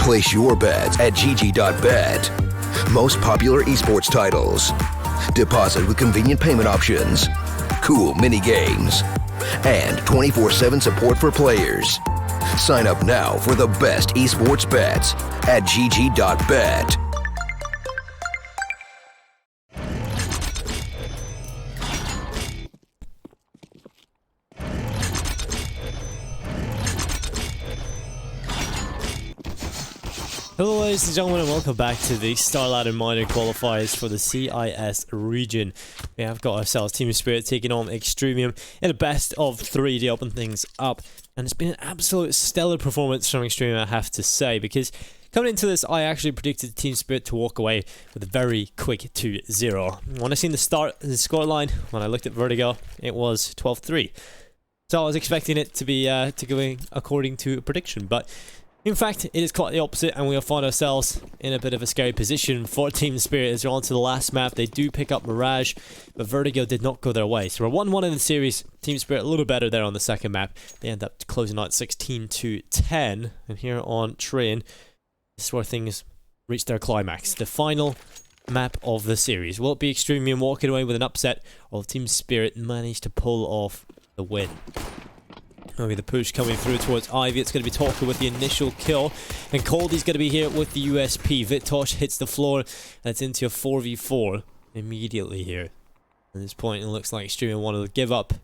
Place your bets at gg.bet. Most popular esports titles. Deposit with convenient payment options. Cool mini games. And 24/7 support for players. Sign up now for the best esports bets at gg.bet. Hello ladies and gentlemen, and welcome back to the StarLadder minor qualifiers for the CIS region. We have got ourselves Team Spirit taking on Extremum in a best of 3 to open things up. And it's been an absolute stellar performance from Extremum, I have to say, because coming into this, I actually predicted Team Spirit to walk away with a very quick 2-0. When I seen the scoreline, when I looked at Vertigo, it was 12-3. So I was expecting it to be going according to prediction, but in fact, it is quite the opposite, and we'll find ourselves in a bit of a scary position for Team Spirit as we're on to the last map. They do pick up Mirage, but Vertigo did not go their way. So we're 1-1 in the series. Team Spirit a little better there on the second map. They end up closing out 16-10. And here on Train, this is where things reach their climax. The final map of the series. Will it be Extremium walking away with an upset, or will Team Spirit manage to pull off the win? Okay, the push coming through towards Ivy. It's going to be Talker with the initial kill. And Coldy's going to be here with the USP. Vitosh hits the floor. And it's into a 4v4 immediately here. At this point, it looks like Extreme wanted to give up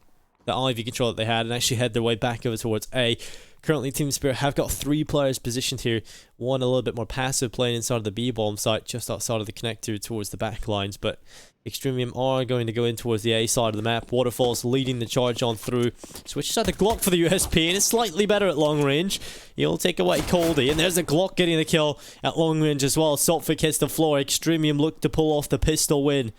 the Ivy control that they had and actually head their way back over towards A. Currently, Team Spirit have got 3 players positioned here. One a little bit more passive, playing inside of the B-bomb site, just outside of the connector towards the back lines. But Extremium are going to go in towards the A side of the map. Waterfall's leading the charge on through. Switches out the Glock for the USP, and it's slightly better at long range. He'll take away Coldy, and there's a Glock getting the kill at long range as well. Saltfic hits the floor. Extremium look to pull off the pistol win.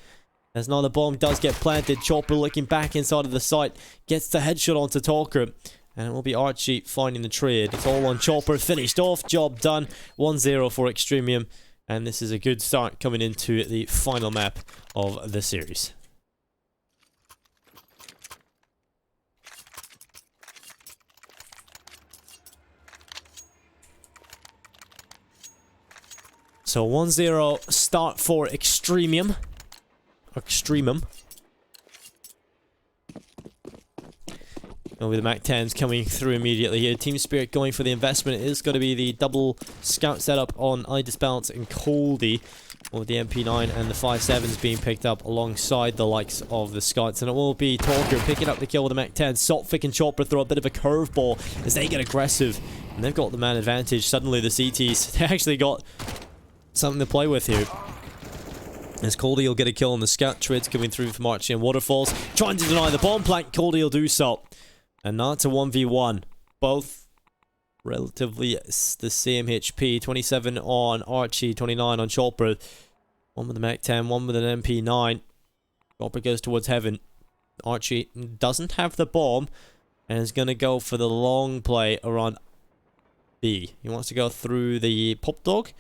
As now the bomb does get planted. Chopper looking back inside of the site. Gets the headshot onto Talker. And it will be Archie finding the trade. It's all on Chopper. Finished off. Job done. 1-0 for Extremium. And this is a good start coming into the final map of the series. So 1-0 start for Extremum. With the MAC-10s coming through immediately here. Team Spirit going for the investment. It is going to be the double scout setup on Idis Balance and Coldy, with the MP9 and the 5.7s being picked up alongside the likes of the Scouts. And it will be Talker picking up the kill with the MAC-10. Saltfic and Chopper throw a bit of a curveball as they get aggressive. And they've got the man advantage. Suddenly the CTs, they actually got something to play with here. As Coldy will get a kill on the Scout. Trades coming through from Archie and Waterfalls. Trying to deny the bomb plant. Coldy will do so. And now it's a 1v1. Both relatively the same HP. 27 on Archie, 29 on Chopper. One with the MAC-10, one with an MP9. Chopper goes towards Heaven. Archie doesn't have the bomb and is going to go for the long play around B. He wants to go through the Pop Dog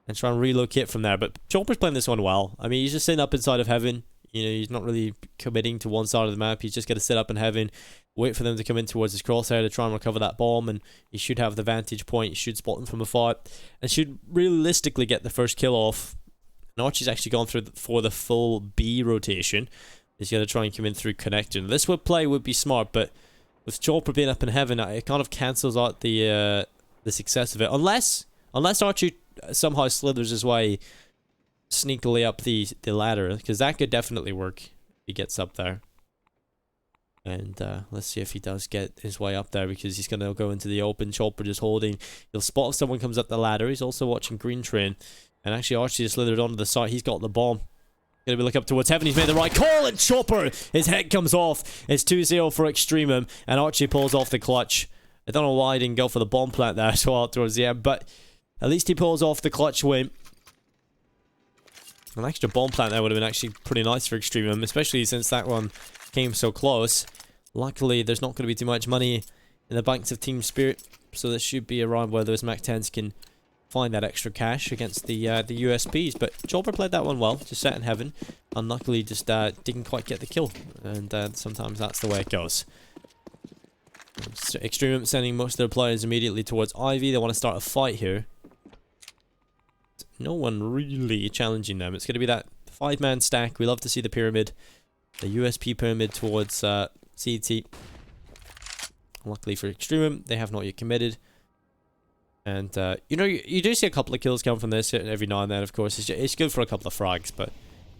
and try and relocate from there. But Chopper's playing this one well. I mean, he's just sitting up inside of Heaven. You know, he's not really committing to one side of the map. He's just going to sit up in Heaven, wait for them to come in towards his crosshair to try and recover that bomb, and he should have the vantage point. He should spot them from afar, and should realistically get the first kill off. And Archie's actually gone through for the full B rotation. He's going to try and come in through connector. This would be smart, but with Chopper being up in Heaven, it kind of cancels out the success of it. Unless Archie somehow slithers his way sneakily up the ladder, because that could definitely work if he gets up there. And let's see if he does get his way up there, because he's going to go into the open. Chopper just holding. He'll spot if someone comes up the ladder. He's also watching Green Train. And actually Archie just slithered onto the side. He's got the bomb. Going to be looking up towards Heaven. He's made the right call, and Chopper, his head comes off. It's 2-0 for Extremum, and Archie pulls off the clutch. I don't know why he didn't go for the bomb plant there as well towards the end, but at least he pulls off the clutch win. An extra bomb plant there would have been actually pretty nice for Extremum, especially since that one came so close. Luckily, there's not going to be too much money in the banks of Team Spirit, so this should be around where those MAC-10s can find that extra cash against the USPs. But Chopper played that one well, just sat in Heaven. Unluckily, just didn't quite get the kill, and sometimes that's the way it goes. Extremum sending most of their players immediately towards Ivy. They want to start a fight here. no one really challenging them. It's going to be that 5-man stack. We love to see the pyramid, the USP pyramid towards CT. Luckily for Extremum, they have not yet committed. And, you know, you do see a couple of kills come from this every now and then, of course. It's good for a couple of frags, but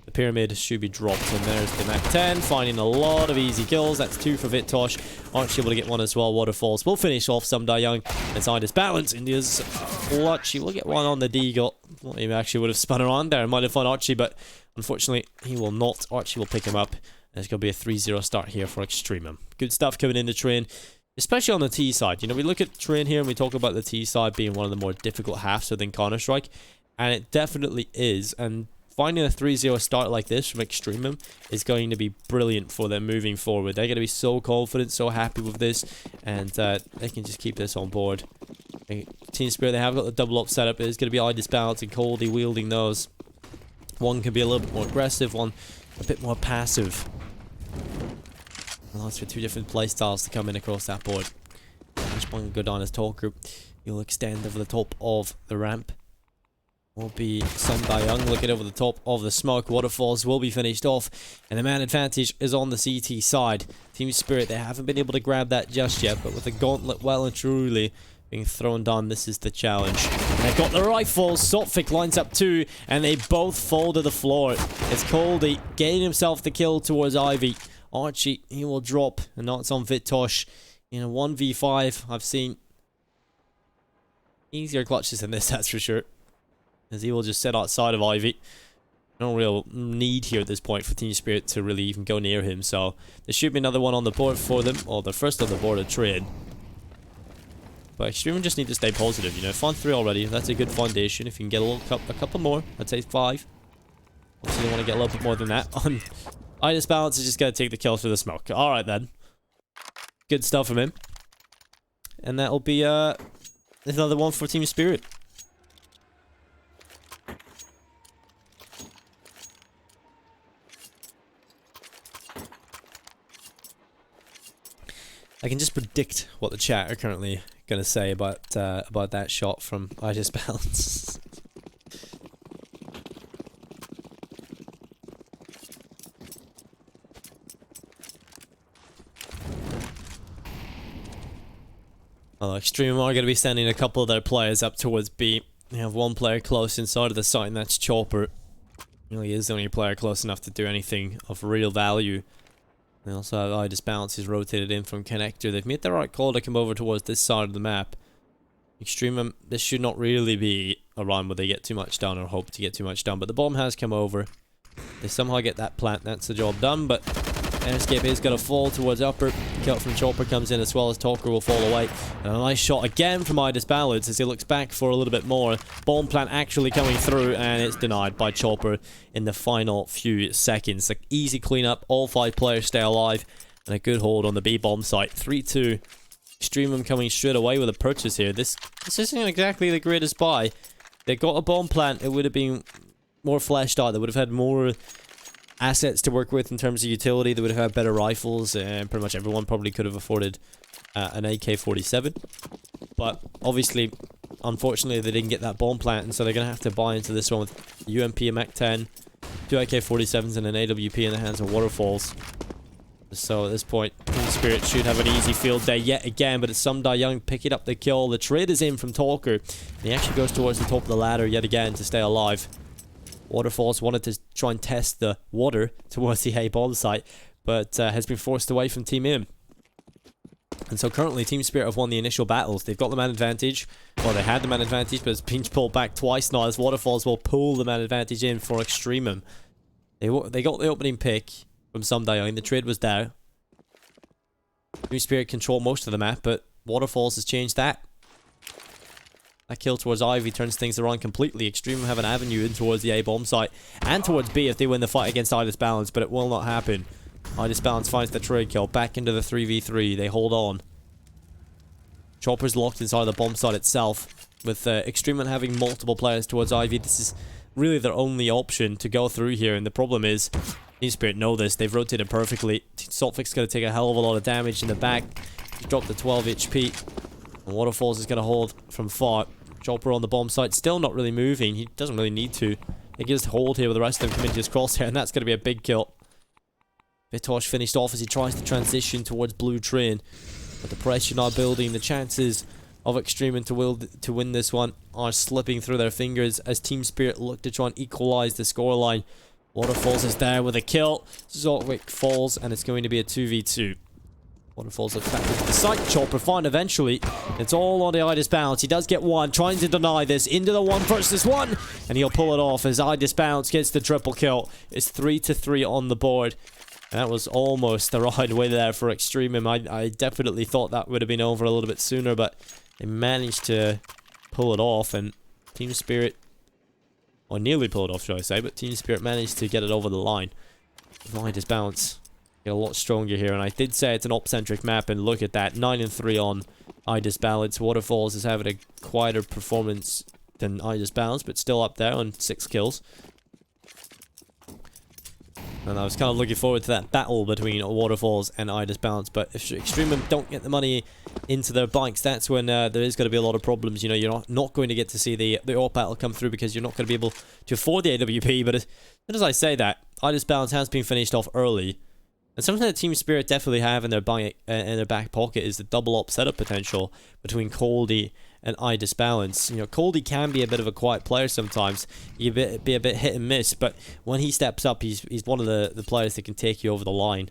the pyramid should be dropped. And there's the Mac 10, finding a lot of easy kills. That's 2 for Vitosh. Aren't able to get one as well. Waterfalls will finish off Some Die Young. And Zidus Balance. India's clutch. He will get one on the Deagle. Well, he actually would have spun around there and might have found Archie, but unfortunately, he will not. Archie will pick him up. And it's going to be a 3-0 start here for Extremum. Good stuff coming in the train. Especially on the T side. You know, we look at train here and we talk about the T side being one of the more difficult halves within Counter-Strike. And it definitely is. And finding a 3-0 start like this from Extremum is going to be brilliant for them moving forward. They're going to be so confident, so happy with this. And they can just keep this on board. Team Spirit, they have got the double up setup. It's going to be Idis Balance and Coldy wielding those. One can be a little bit more aggressive, one a bit more passive. Allows for 2 different playstyles to come in across that board. Each one can go down as Talker. You'll extend over the top of the ramp. Will be Some Die Young looking over the top of the smoke. Waterfalls will be finished off. And the man advantage is on the CT side. Team Spirit, they haven't been able to grab that just yet. But with the gauntlet well and truly being thrown down, this is the challenge. And they've got the rifles. Sotfik lines up 2. And they both fall to the floor. It's Coldy getting himself the kill towards Ivy. Archie, he will drop, and now it's on Vitosh. In a 1v5, I've seen easier clutches than this, that's for sure. As he will just sit outside of Ivy. No real need here at this point for Team Spirit to really even go near him, so there should be another one on the board for them, or the first on the board of trade. But Extremum just need to stay positive, you know. Found 3 already, that's a good foundation. If you can get a couple more, I'd say 5. Obviously, you want to get a little bit more than that on... Idis Balance is just going to take the kill through the smoke. Alright then. Good stuff from him. And that'll be another one for Team Spirit. I can just predict what the chat are currently going to say about that shot from Idis Balance. Well, Extremum are going to be sending a couple of their players up towards B. They have one player close inside of the site, and that's Chopper. He really is the only player close enough to do anything of real value. They also have Idis Balance who's rotated in from Connector. They've made the right call to come over towards this side of the map. Extremum, this should not really be a round where they get too much done or hope to get too much done, but the bomb has come over. They somehow get that plant, that's the job done, but Airscape is going to fall towards upper. Kill from Chopper comes in as well as Talker will fall away. And a nice shot again from Idis Balance as he looks back for a little bit more. Bomb plant actually coming through and it's denied by Chopper in the final few seconds. Like easy cleanup, all 5 players stay alive and a good hold on the B bomb site. 3-2. Extremum coming straight away with a purchase here. This isn't exactly the greatest buy. They got a bomb plant, it would have been more fleshed out. They would have had more assets to work with in terms of utility. They would have had better rifles, and pretty much everyone probably could have afforded an AK-47. But obviously, unfortunately, they didn't get that bomb plant, and so they're going to have to buy into this one with UMP, a Mac 10, 2 AK-47s, and an AWP in the hands of Waterfalls. So at this point, Team Spirit should have an easy field day yet again, but it's Some Die Young picking up the kill. The trade is in from Talker, and he actually goes towards the top of the ladder yet again to stay alive. Waterfalls wanted to try and test the water towards the A bomb site, but has been forced away from Team M. And so currently Team Spirit have won the initial battles. They've got the man advantage. Well, they had the man advantage, but it's been pulled back twice now as Waterfalls will pull the man advantage in for Extremum. They got the opening pick from Some Die Young. The trade was there. Team Spirit control most of the map, but Waterfalls has changed that. That kill towards Ivy turns things around completely. Extremum have an avenue in towards the A bomb site and towards B if they win the fight against Idis Balance, but it will not happen. Idis Balance finds the trade kill back into the 3v3. They hold on. Chopper's locked inside the bomb site itself. With Extremum having multiple players towards Ivy, this is really their only option to go through here, and the problem is Team Spirit know this. They've rotated perfectly. Saltfik's going to take a hell of a lot of damage in the back. He's dropped to 12 HP. And Waterfalls is going to hold from far. Chopper on the bomb site, still not really moving. He doesn't really need to. He can just hold here with the rest of them come into his crosshair, and that's going to be a big kill. Vitosh finished off as he tries to transition towards blue train. But the pressure now building, the chances of Extremum to win this one are slipping through their fingers as Team Spirit look to try and equalize the scoreline. Waterfalls is there with a kill. Zotwick falls, and it's going to be a 2v2. Waterfalls looks back to the site. Chopper fine eventually. It's all on the Idis bounce. He does get one, trying to deny this. Into the 1 versus 1. And he'll pull it off as Idis bounce gets the triple kill. It's 3-3 on the board. And that was almost the right way there for Extremum. I definitely thought that would have been over a little bit sooner, but they managed to pull it off. And Team Spirit, or nearly pull it off, should I say, but Team Spirit managed to get it over the line. Idis bounce. Get a lot stronger here, and I did say it's an op-centric map, and look at that, 9-3 on Idis Balance. Waterfalls is having a quieter performance than Idis Balance, but still up there on 6 kills. And I was kind of looking forward to that battle between Waterfalls and Idis Balance, but if Extremum don't get the money into their bikes, that's when there is going to be a lot of problems. You know, you're not going to get to see the AWP battle come through because you're not going to be able to afford the AWP, but as soon as I say that, Idis Balance has been finished off early. And something that Team Spirit definitely have in their back pocket is the double op setup potential between Coldy and Idis Balance. You know, Coldy can be a bit of a quiet player sometimes. He'd be a bit hit and miss, but when he steps up, he's one of the players that can take you over the line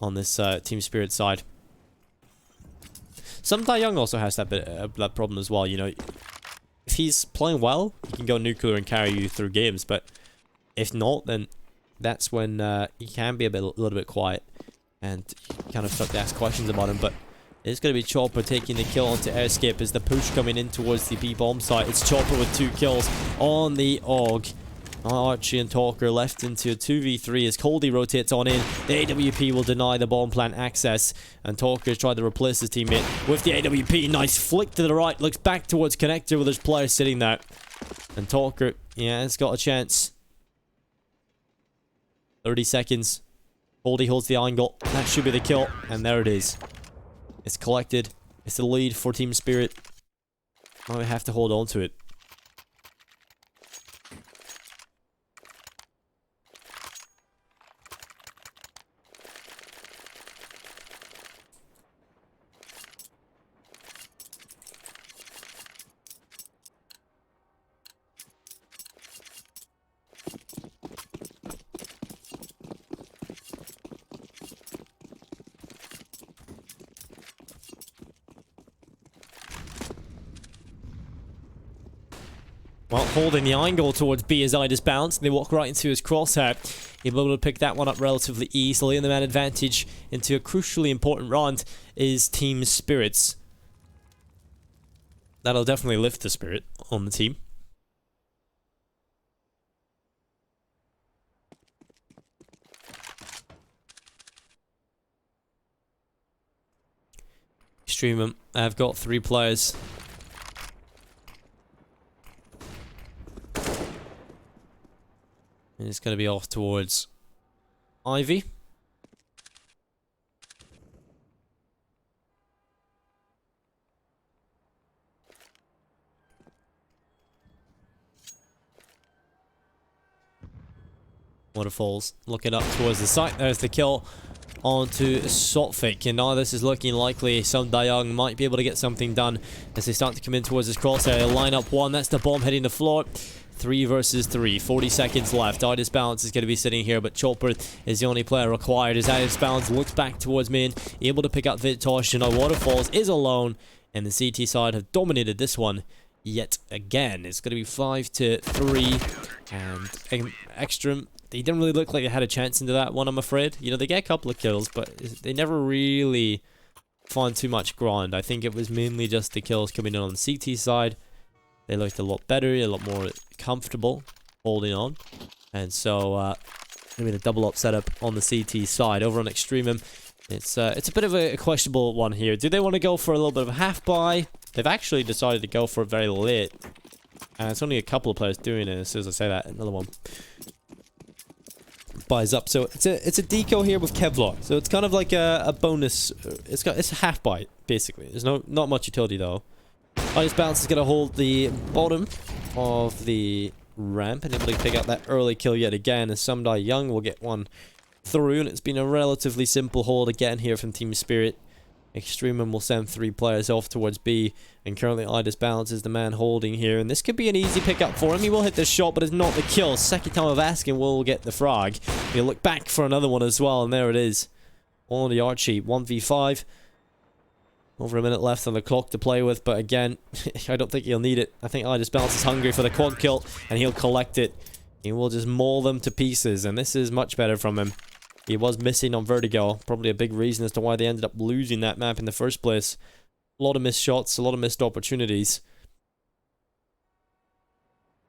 on this Team Spirit side. Some Young also has that problem as well. You know, if he's playing well, he can go nuclear and carry you through games, but if not, then that's when he can be a little bit quiet, and you kind of start to ask questions about him. But it's going to be Chopper taking the kill onto Airscape as the push coming in towards the B-bomb site. It's Chopper with 2 kills on the AUG. Archie and Talker left into a 2v3 as Coldy rotates on in. The AWP will deny the bomb plant access, and Talker tried to replace his teammate with the AWP. Nice flick to the right, looks back towards connector with his player sitting there. And Talker, yeah, has got a chance. 30 seconds. Coldy holds the angle. That should be the kill. And there it is. It's collected. It's the lead for Team Spirit. Now we have to hold on to it. Well, holding the angle towards B as Idis bounce. They walk right into his crosshair. He'll be able to pick that one up relatively easily, and the man advantage into a crucially important round is Team Spirits. That'll definitely lift the spirit on the team. Extremum, I've got 3 players. And it's going to be off towards Ivy. Waterfalls looking up towards the site. There's the kill onto Sotfik, and now this is looking likely. Some Young might be able to get something done as they start to come in towards his crosshair. Line up 1, that's the bomb hitting the floor. 3 versus 3, 40 seconds left. Idis Balance is going to be sitting here, but Chopper is the only player required as Idis Balance looks back towards main, able to pick up Vitosh, and now Waterfalls is alone, and the CT side have dominated this one yet again. It's going to be 5-3, and Extrem, they didn't really look like they had a chance into that one, I'm afraid. You know, they get a couple of kills, but they never really found too much ground. I think it was mainly just the kills coming in on the CT side. They looked a lot better, a lot more comfortable holding on. And so, maybe the double up setup on the CT side. Over on Extremum, it's a bit of a questionable one here. Do they want to go for a little bit of a half buy? They've actually decided to go for it very late. And it's only a couple of players doing it. As soon as I say that, another one buys up. So it's a deco here with Kevlar. So it's kind of like a bonus. It's a half buy basically. There's not much utility though. Ice Bounce is going to hold the bottom of the ramp and able to pick up that early kill yet again, as Sumdai Young will get one through, and it's been a relatively simple hold again here from Team Spirit. Extremum will send 3 players off towards B, and currently Idis Balance is the man holding here, and this could be an easy pickup for him. He will hit the shot, but it's not the kill. Second time of asking, will get the frag. He'll look back for another one as well, and there it is. On the Archie, 1v5. Over a minute left on the clock to play with, but again, I don't think he'll need it. I think Idis Balance is hungry for the quad kill, and he'll collect it. He will just maul them to pieces, and this is much better from him. He was missing on Vertigo, probably a big reason as to why they ended up losing that map in the first place. A lot of missed shots, a lot of missed opportunities.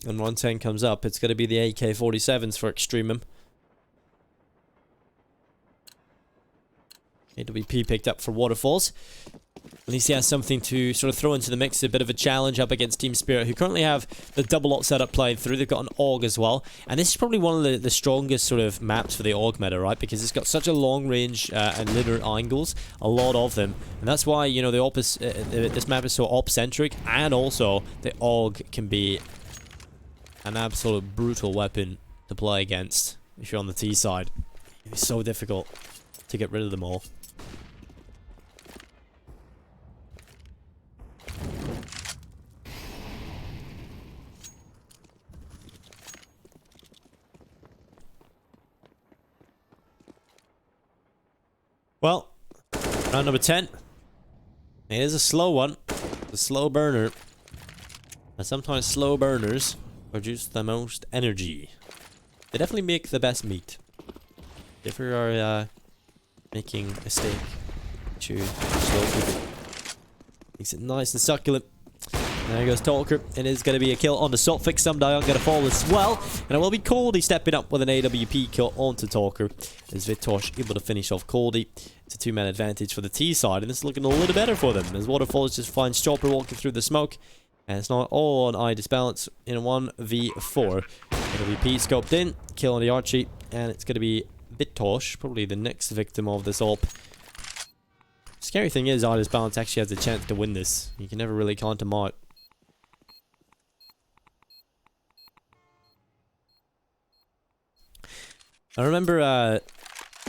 And 110 comes up, it's going to be the AK-47s for Extremum. AWP picked up for Waterfalls. At least he has something to sort of throw into the mix, a bit of a challenge up against Team Spirit, who currently have the double op setup playing through. They've got an AUG as well, and this is probably one of the strongest sort of maps for the AUG meta, right? Because it's got such a long range and linear angles, a lot of them, and that's why, you know, this map is so op-centric, and also the AUG can be an absolute brutal weapon to play against if you're on the T side. It's so difficult to get rid of them all. Well, round number 10. It is a slow one. It's a slow burner. And sometimes slow burners produce the most energy. They definitely make the best meat. If we are making a steak, choose slow cooking. Makes it nice and succulent. There goes Talker. It is going to be a kill on the Sotfix. Sumdayon going to fall as well. And it will be Coldy stepping up with an AWP kill onto Talker. As Vitosh able to finish off Coldy. It's a 2-man advantage for the T side. And this is looking a little better for them. As Waterfalls just finds Chopper walking through the smoke. And it's not all on Idis Balance in a 1v4. AWP scoped in. Kill on the Archie. And it's going to be Vitosh, probably the next victim of this AWP. Scary thing is, Idis Balance actually has a chance to win this. You can never really count them out. I remember a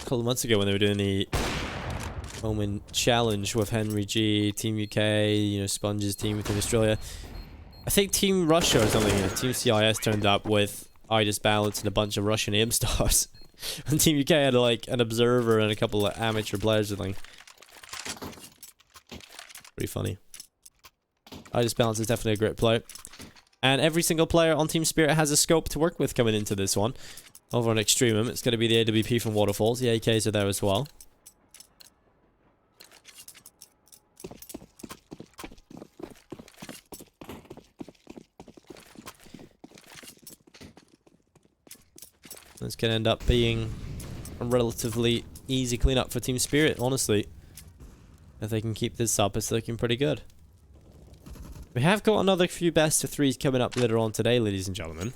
couple of months ago when they were doing the Omen Challenge with Henry G, Team UK, you know, Sponge's team within Australia. I think Team Russia or something, you know, Team CIS turned up with Idis Balance and a bunch of Russian aim stars. And Team UK had like an observer and a couple of amateur players or something. Pretty funny. Idis Balance is definitely a great player. And every single player on Team Spirit has a scope to work with coming into this one. Over on Extremum, it's going to be the AWP from Waterfalls. The AKs are there as well. This can end up being a relatively easy cleanup for Team Spirit, honestly. If they can keep this up, it's looking pretty good. We have got another few best of threes coming up later on today, ladies and gentlemen.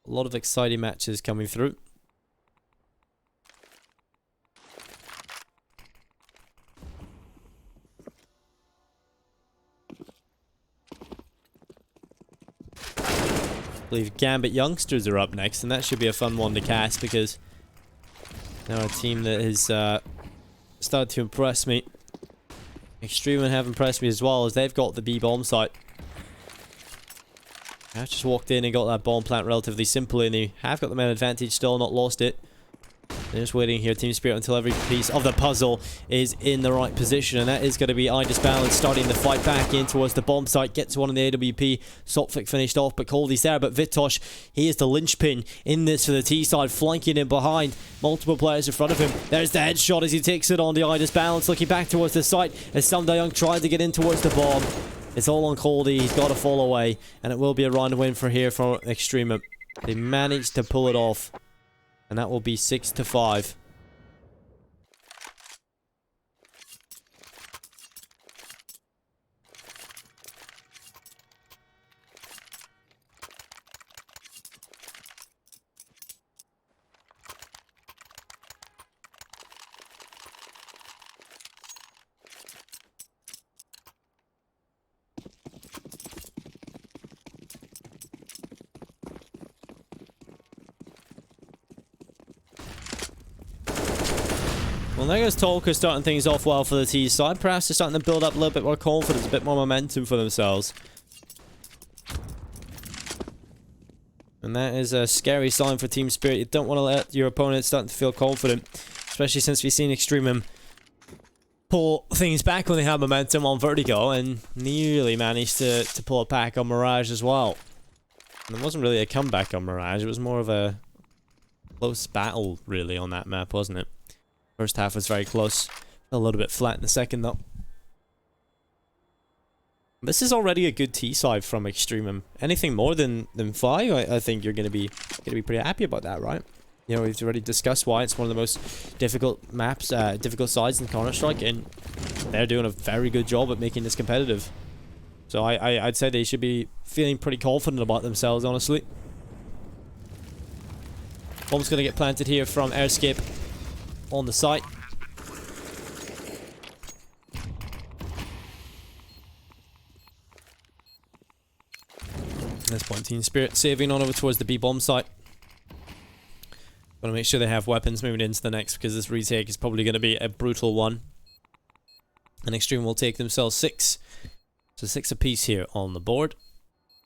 A lot of exciting matches coming through. I believe Gambit Youngsters are up next, and that should be a fun one to cast because they're a team that has started to impress me. Extremum have impressed me as well, as they've got the B bomb site. I've just walked in and got that bomb plant relatively simply, and they have got the man advantage still, not lost it. They're just waiting here, Team Spirit, until every piece of the puzzle is in the right position, and that is going to be Idis Balance starting the fight back in towards the bomb site. Gets one in the AWP. Sotfik finished off, but Coldy's there. But Vitosh, he is the linchpin in this for the T side, flanking in behind. Multiple players in front of him. There's the headshot as he takes it on the Idis Balance, looking back towards the site as Sumdayoung tried to get in towards the bomb. It's all on Coldy. He's got to fall away, and it will be a round win for here for Extremum. They managed to pull it off. And that will be 6-5. Well, there goes Talker starting things off well for the T side. Perhaps they're starting to build up a little bit more confidence, a bit more momentum for themselves. And that is a scary sign for Team Spirit. You don't want to let your opponent start to feel confident. Especially since we've seen Extremum pull things back when they have momentum on Vertigo. And nearly managed to pull it back on Mirage as well. And it wasn't really a comeback on Mirage. It was more of a close battle, really, on that map, wasn't it? First half was very close. A little bit flat in the second, though. This is already a good T side from Extremum. Anything more than 5, I think you're gonna be pretty happy about that, right? You know, we've already discussed why it's one of the most difficult maps, difficult sides in Counter-Strike, and they're doing a very good job at making this competitive. So I'd say they should be feeling pretty confident about themselves, honestly. Bomb's gonna get planted here from Airscape on the site. At this point, Team Spirit saving on over towards the B-bomb site. Gotta make sure they have weapons moving into the next, because this retake is probably going to be a brutal one. And Extreme will take themselves 6. So 6 apiece here on the board.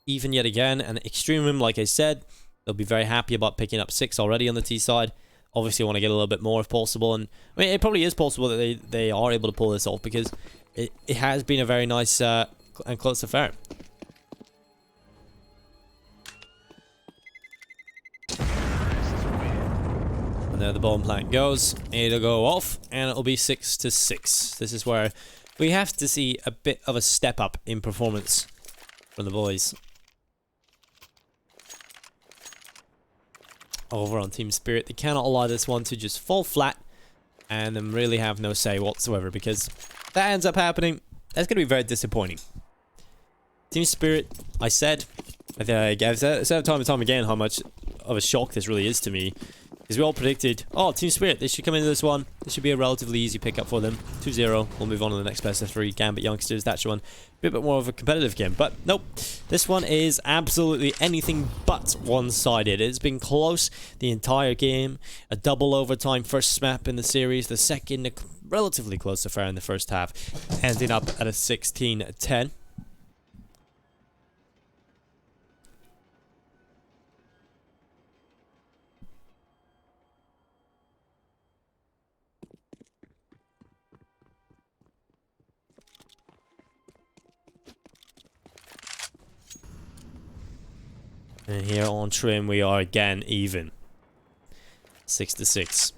Even yet again, and Extremum, like I said, they'll be very happy about picking up 6 already on the T side. Obviously want to get a little bit more if possible, and I mean, it probably is possible that they are able to pull this off, because it has been a very nice and close affair. And there the bomb plant goes. It'll go off, and it'll be 6-6. This is where we have to see a bit of a step up in performance from the boys. Over on Team Spirit, they cannot allow this one to just fall flat and then really have no say whatsoever, because if that ends up happening, that's going to be very disappointing. Team Spirit, I've said time and time again how much of a shock this really is to me. Because we all predicted, oh, Team Spirit, they should come into this one. This should be a relatively easy pickup for them. 2-0. We'll move on to the next best of 3. Gambit Youngsters, that one. Be a bit more of a competitive game. But nope. This one is absolutely anything but one-sided. It's been close the entire game. A double overtime first map in the series. The second, a relatively close affair in the first half. Ending up at a 16-10. And here on trim, we are again even. 6-6.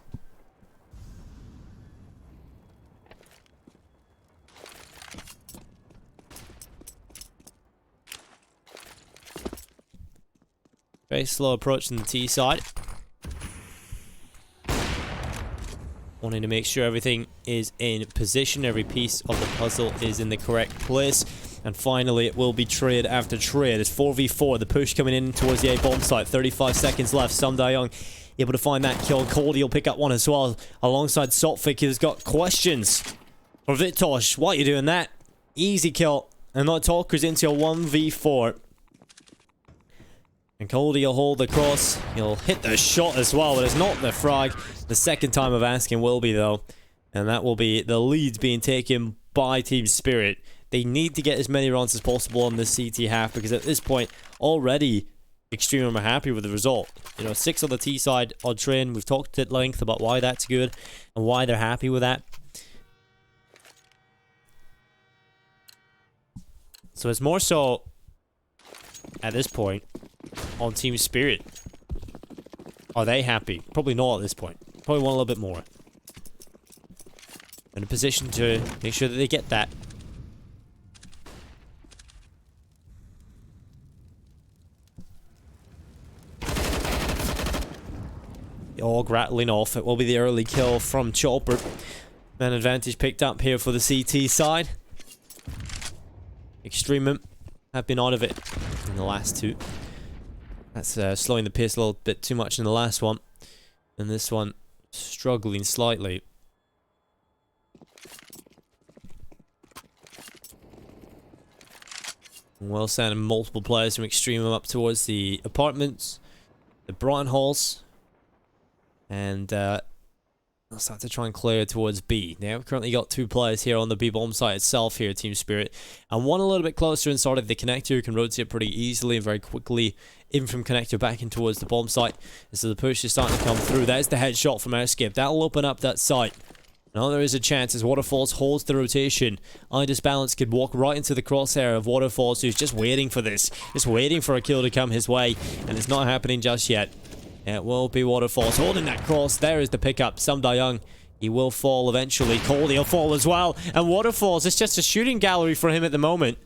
Very slow approach from the T side. Wanting to make sure everything is in position. Every piece of the puzzle is in the correct place. And finally, it will be trade after trade. It's 4v4. The push coming in towards the A-bomb site. 35 seconds left. Samdayong able to find that kill. Cody will pick up one as well. Alongside Saltfik, who's got questions for Vitosh. Why are you doing that? Easy kill. And that Talker's into a 1v4. And Cody will hold the cross. He'll hit the shot as well, but it's not the frag. The second time of asking will be, though. And that will be the leads being taken by Team Spirit. They need to get as many rounds as possible on this CT half, because at this point, already, Extremum are happy with the result. You know, 6 on the T side on train. We've talked at length about why that's good and why they're happy with that. So it's more so, at this point, on Team Spirit. Are they happy? Probably not at this point. Probably want a little bit more. In a position to make sure that they get that. All rattling off. It will be the early kill from Chopper. Man advantage picked up here for the CT side. Extremum have been out of it in the last 2. That's slowing the pace a little bit too much in the last one. And this one struggling slightly. Well sending multiple players from Extremum up towards the apartments, the Brighton halls. And They'll start to try and clear towards B. Now, we've currently got 2 players here on the B bomb site itself here, Team Spirit. And one a little bit closer inside of the connector who can rotate pretty easily and very quickly in from connector back in towards the bomb site. And so the push is starting to come through. There's the headshot from Airskip. That'll open up that site. Now there is a chance as Waterfalls holds the rotation. Balance could walk right into the crosshair of Waterfalls, who's just waiting for this. Just waiting for a kill to come his way. And it's not happening just yet. It will be Waterfalls holding that cross. There is the pickup. Sam Young, he will fall eventually. Coldy will fall as well. And Waterfalls, it's just a shooting gallery for him at the moment.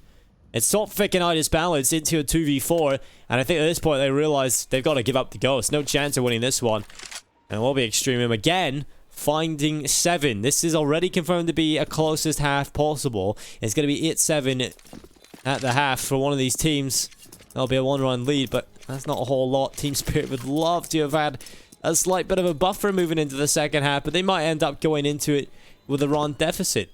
It's Sophic and Balance into a 2v4. And I think at this point they realize they've got to give up the ghost. No chance of winning this one. And it will be Extremum again, finding 7. This is already confirmed to be a closest half possible. It's going to be 8-7 at the half for one of these teams. That'll be a 1-run lead, but that's not a whole lot. Team Spirit would love to have had a slight bit of a buffer moving into the second half, but they might end up going into it with a run deficit.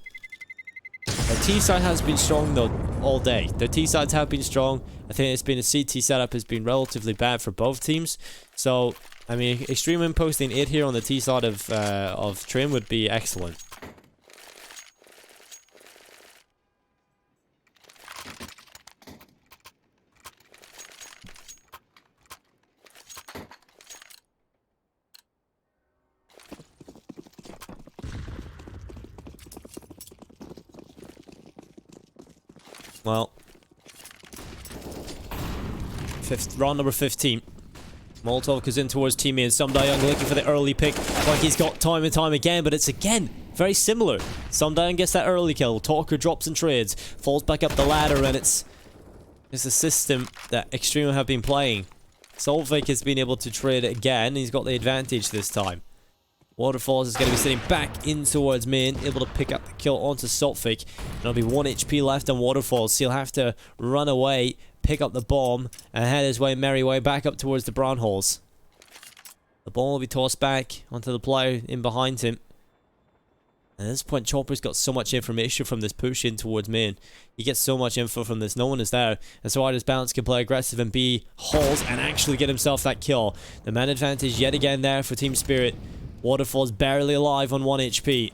The T side has been strong though all day. The T sides have been strong. I think it's been a CT setup has been relatively bad for both teams. So I mean, Extremum posting 8 here on the T side of Trim would be excellent. Well, round number 15. Molotov goes in towards teammate and Young looking for the early pick like he's got time and time again, but it's again very similar. Young gets that early kill, Talker drops and trades, falls back up the ladder, and it's a system that Extreme have been playing. Solvik has been able to trade again, he's got the advantage this time. Waterfalls is going to be sitting back in towards main, able to pick up the kill onto Solvik. There'll be 1 HP left on Waterfalls, so he'll have to run away, pick up the bomb, and head his merry way back up towards the brown holes. The ball will be tossed back onto the player in behind him. And at this point, Chopper's got so much information from this push in towards main. He gets so much info from this, no one is there. And so Balance can play aggressive and be holes and actually get himself that kill. The man advantage yet again there for Team Spirit. Waterfall's barely alive on 1 HP.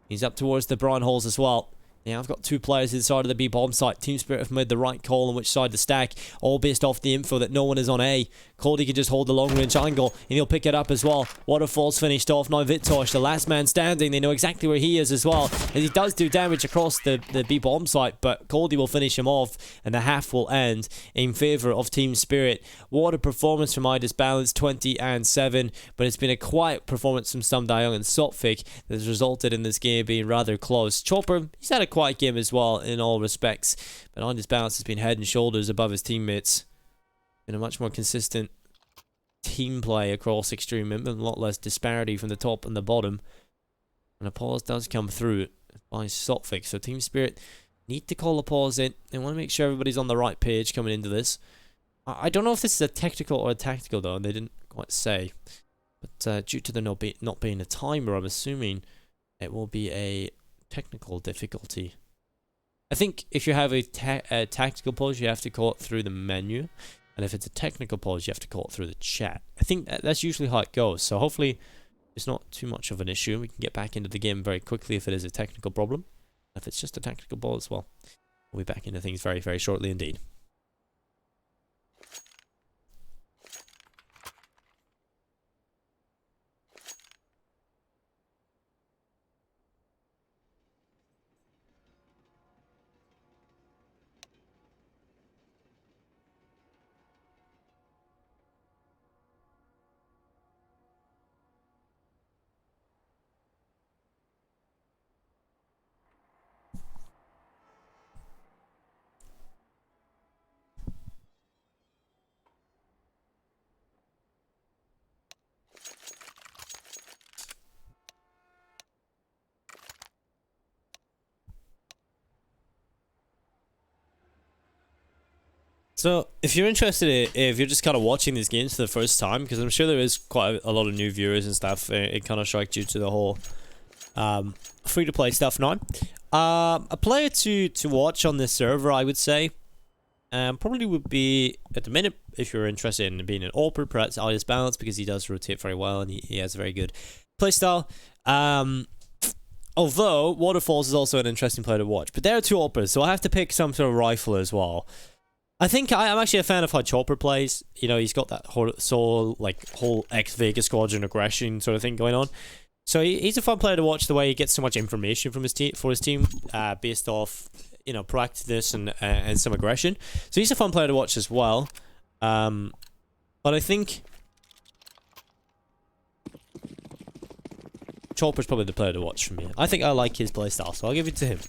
He's up towards the brown holes as well. Yeah, I've got 2 players inside of the B bomb site. Team Spirit have made the right call on which side to stack, all based off the info that no one is on A. Coldy can just hold the long range angle and he'll pick it up as well. Waterfall's finished off. Now Vitosh, the last man standing, they know exactly where he is as well. And he does do damage across the B bomb site, but Coldy will finish him off and the half will end in favor of Team Spirit. What a performance from Balance, 20-7, but it's been a quiet performance from Sam Young and Sophic that has resulted in this game being rather close. Chopper, he's had a quiet game as well in all respects, but Balance has been head and shoulders above his teammates. Been a much more consistent team play across Extremum, and a lot less disparity from the top and the bottom. And a pause does come through by Sophic, so Team Spirit need to call a pause in. They want to make sure everybody's on the right page coming into this. I don't know if this is a technical or a tactical though, they didn't quite say. But due to there not being a timer, I'm assuming it will be a technical difficulty. I think if you have a tactical pause, you have to call it through the menu. And if it's a technical pause, you have to call it through the chat. I think that's usually how it goes. So hopefully it's not too much of an issue. We can get back into the game very quickly if it is a technical problem. If it's just a technical pause, well, we'll be back into things very, very shortly indeed. So, if you're interested, if you're just kind of watching these games for the first time, because I'm sure there is quite a lot of new viewers and stuff, it kind of strikes you to the whole free-to-play stuff now. A player to watch on this server, I would say, probably would be, at the minute, if you're interested in being an AWPer, perhaps Balance, because he does rotate very well and he has a very good playstyle. Although Waterfalls is also an interesting player to watch, but there are two operas, so I have to pick some sort of rifle as well. I think I'm actually a fan of how Chopper plays. You know, he's got that whole ex-Vegas Squadron aggression sort of thing going on. So he's a fun player to watch. The way he gets so much information from his team, based off proactiveness and some aggression. So he's a fun player to watch as well. But I think Chopper's probably the player to watch for me. I think I like his playstyle, so I'll give it to him.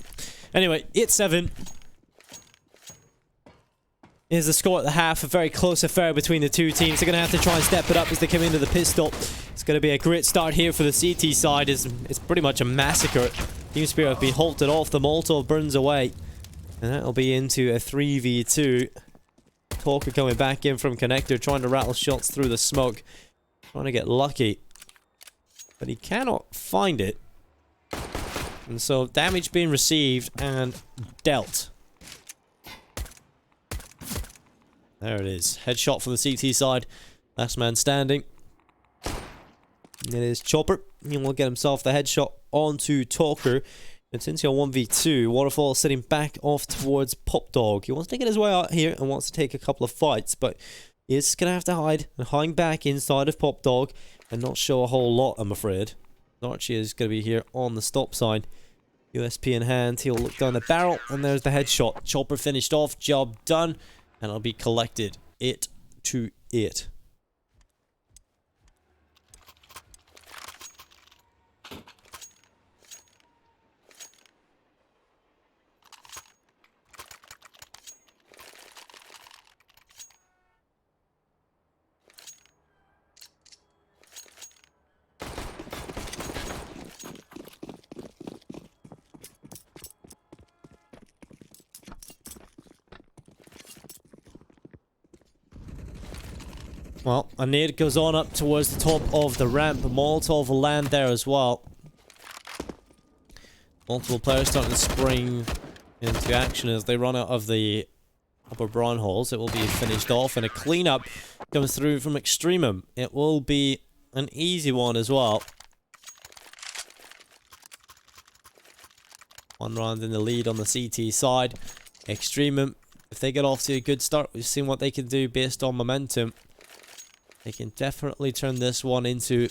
Anyway, 8-7. Here's the score at the half. A very close affair between the two teams. They're going to have to try and step it up as they come into the pistol. It's going to be a great start here for the CT side. It's pretty much a massacre. Team Spirit have been halted off. The Molotov burns away. And that'll be into a 3v2. Talker coming back in from connector, trying to rattle shots through the smoke. Trying to get lucky. But he cannot find it. And so damage being received and dealt. There it is. Headshot from the CT side. Last man standing. It is Chopper. He will get himself the headshot onto Talker. It's into a 1v2. Waterfall sitting back off towards Pop Dog. He wants to get his way out here and wants to take a couple of fights, but he is going to have to hide and hang back inside of Pop Dog and not show a whole lot, I'm afraid. Archie is going to be here on the stop sign. USP in hand. He'll look down the barrel, and there's the headshot. Chopper finished off. Job done. And it'll be collected. 8-8. Well, a nade goes on up towards the top of the ramp. A Molotov will land there as well. Multiple players starting to spring into action as they run out of the upper brown holes. It will be finished off, and a cleanup comes through from Extremum. It will be an easy one as well. One round in the lead on the CT side. Extremum, if they get off to a good start, we've seen what they can do based on momentum. They can definitely turn this one into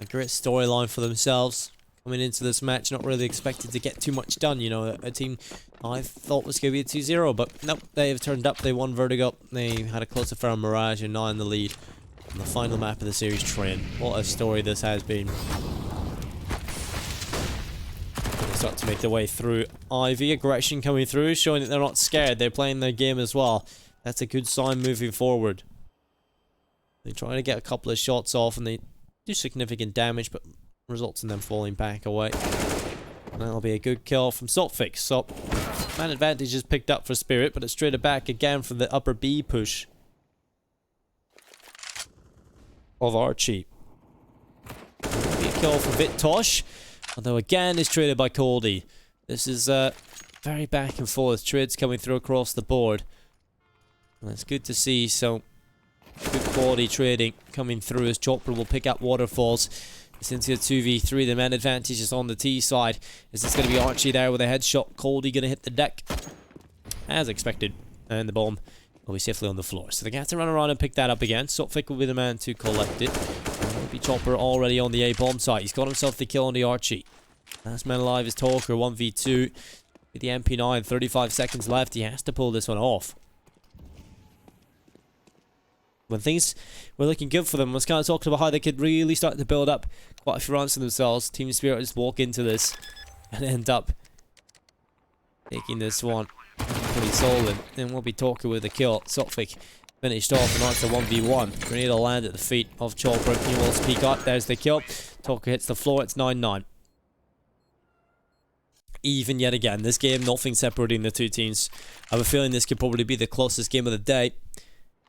a great storyline for themselves. Coming into this match, not really expected to get too much done. You know, a team I thought was going to be a 2-0, but nope, they have turned up. They won Vertigo. They had a close affair on Mirage and now in the lead on the final map of the series, Train. What a story this has been. They start to make their way through Ivy. Aggression coming through, showing that they're not scared. They're playing their game as well. That's a good sign moving forward. They try to get a couple of shots off and they do significant damage, but results in them falling back away. And that'll be a good kill from Saltfix. So, man advantage is picked up for Spirit, but it's straight back again from the upper B push of Archie. That'll be a kill for Vitosh, although again is traded by Coldy. This is very back and forth. Trades coming through across the board. And it's good to see some good quality trading coming through as Chopper will pick up Waterfalls. It's into a 2v3. The man advantage is on the T side. Is this going to be Archie there with a headshot? Coldy going to hit the deck as expected. And the bomb will be safely on the floor. So they're going to have to run around and pick that up again. Sophic will be the man to collect it. And it'll be Chopper already on the A-bomb site. He's got himself the kill on the Archie. Last man alive is Talker, 1v2. With the MP9, 35 seconds left. He has to pull this one off. When things were looking good for them, I was kind of talking about how they could really start to build up quite a few rounds for themselves. Team Spirit just walk into this and end up taking this one pretty solid. Then we'll be talking with a kill. Sophic finished off, and now it's a 1v1. Grenade will land at the feet of Chopper. He will speak up. There's the kill. Talker hits the floor. It's 9-9. Even yet again. This game, nothing separating the two teams. I have a feeling this could probably be the closest game of the day.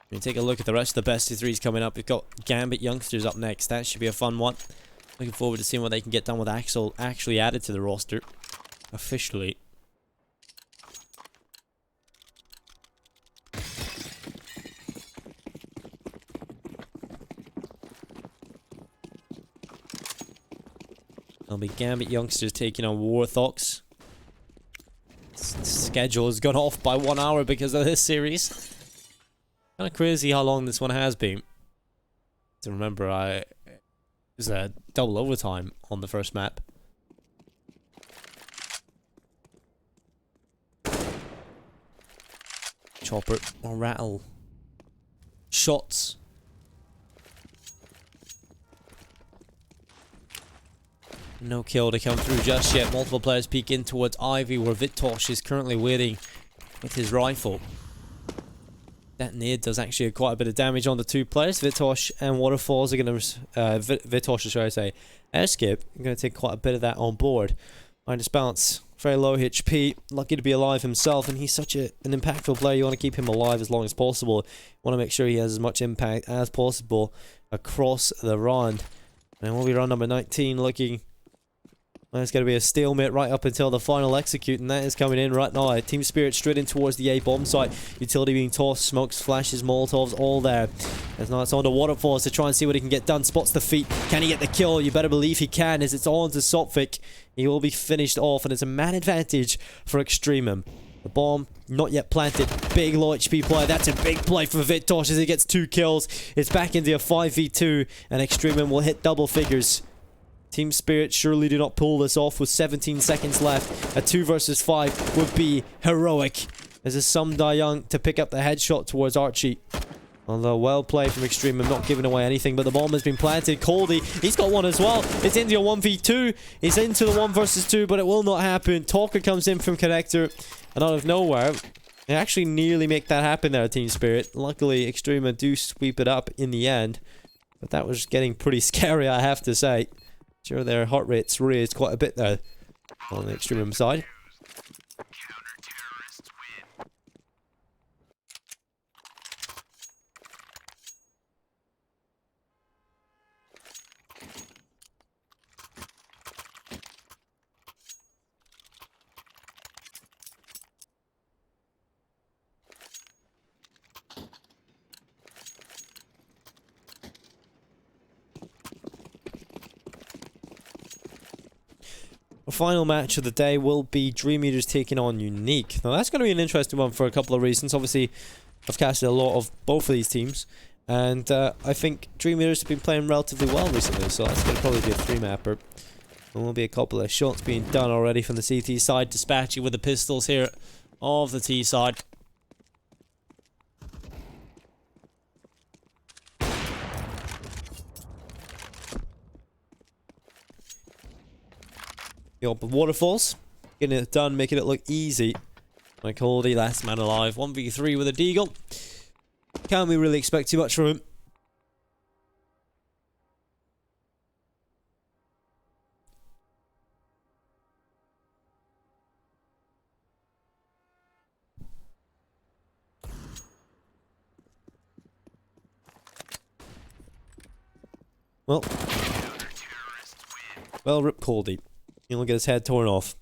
When you take a look at the rest of the best of threes coming up, we've got Gambit Youngsters up next. That should be a fun one. Looking forward to seeing what they can get done with Axel actually added to the roster. Officially. There'll be Gambit youngsters taking on Warthogs. Schedule has gone off by 1 hour because of this series. Kind of crazy how long this one has been. To remember, it was a double overtime on the first map. Chopper or rattle. Shots. No kill to come through just yet. Multiple players peek in towards Ivy, where Vitosh is currently waiting with his rifle. That nade does actually quite a bit of damage on the two players. Vitosh and Waterfalls are going to... Vitosh, should I say. Airskip are going to take quite a bit of that on board. Minus bounce. Very low HP. Lucky to be alive himself, and he's such an impactful player. You want to keep him alive as long as possible. You want to make sure he has as much impact as possible across the round. And we'll be round number 19 looking... Well, it's going to be a stalemate right up until the final execute, and that is coming in right now. Team Spirit straight in towards the A bomb site. Utility being tossed, smokes, flashes, molotovs, all there. As now it's on to Waterfalls to try and see what he can get done. Spots the feet. Can he get the kill? You better believe he can, as it's on to Sopvik. He will be finished off, and it's a man advantage for Extremum. The bomb not yet planted. Big low HP play. That's a big play for Vitosh as he gets 2 kills. It's back into a 5v2, and Extremum will hit double figures. Team Spirit surely do not pull this off with 17 seconds left. A 2 versus 5 would be heroic. There's a Sum Young to pick up the headshot towards Archie. Although well played from Extreme, not giving away anything, but the bomb has been planted. Coldy, he's got one as well. It's into a 1v2. He's into the 1 versus 2, but it will not happen. Talker comes in from Connector, and out of nowhere, they actually nearly make that happen there, Team Spirit. Luckily, Extreme do sweep it up in the end, but that was getting pretty scary, I have to say. Sure, their heart rates raised quite a bit there on the Extreme side. The final match of the day will be Dream Eaters taking on Unique. Now that's going to be an interesting one for a couple of reasons. Obviously, I've casted a lot of both of these teams, and I think Dream Eaters have been playing relatively well recently, so that's going to probably be a 3-mapper. There will be a couple of shots being done already from the CT side, dispatching with the pistols here of the T side. The Waterfalls, getting it done, making it look easy. Like Holdy, last man alive, 1v3 with a Deagle. Can't we really expect too much from him? Well, rip Coldy. He'll get his head torn off.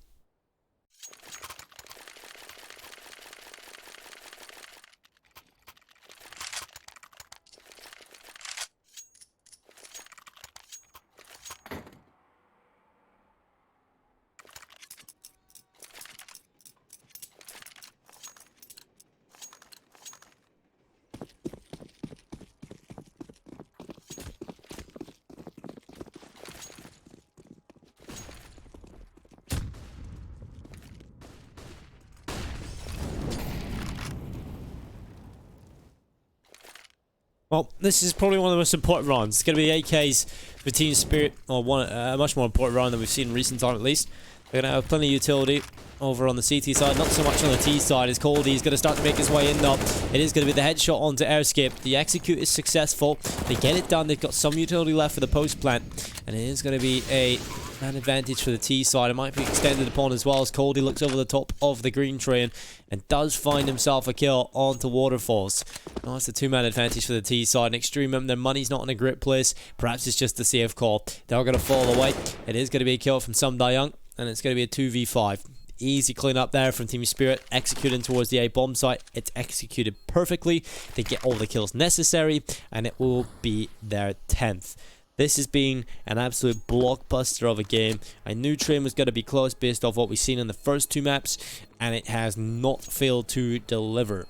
Well, this is probably one of the most important rounds. It's going to be AKs for Team Spirit, or a much more important round than we've seen in recent time at least. They're going to have plenty of utility over on the CT side, not so much on the T side, as Coldy is going to start to make his way in though. It is going to be the headshot onto Airscape. The execute is successful. They get it done. They've got some utility left for the post plant, and it is going to be a man advantage for the T side. It might be extended upon as well as Coldy looks over the top of the green train and does find himself a kill onto Waterfalls. Now it's a 2-man advantage for the T side. And Extremum, their money's not in a great place. Perhaps it's just a safe call. They're going to fall away. It is going to be a kill from Sum Young, and it's going to be a 2v5. Easy clean up there from Team Spirit, executing towards the A bomb site. It's executed perfectly. They get all the kills necessary, and it will be their 10th. This has been an absolute blockbuster of a game. I knew Train was going to be close based off what we've seen in the first 2 maps, and it has not failed to deliver.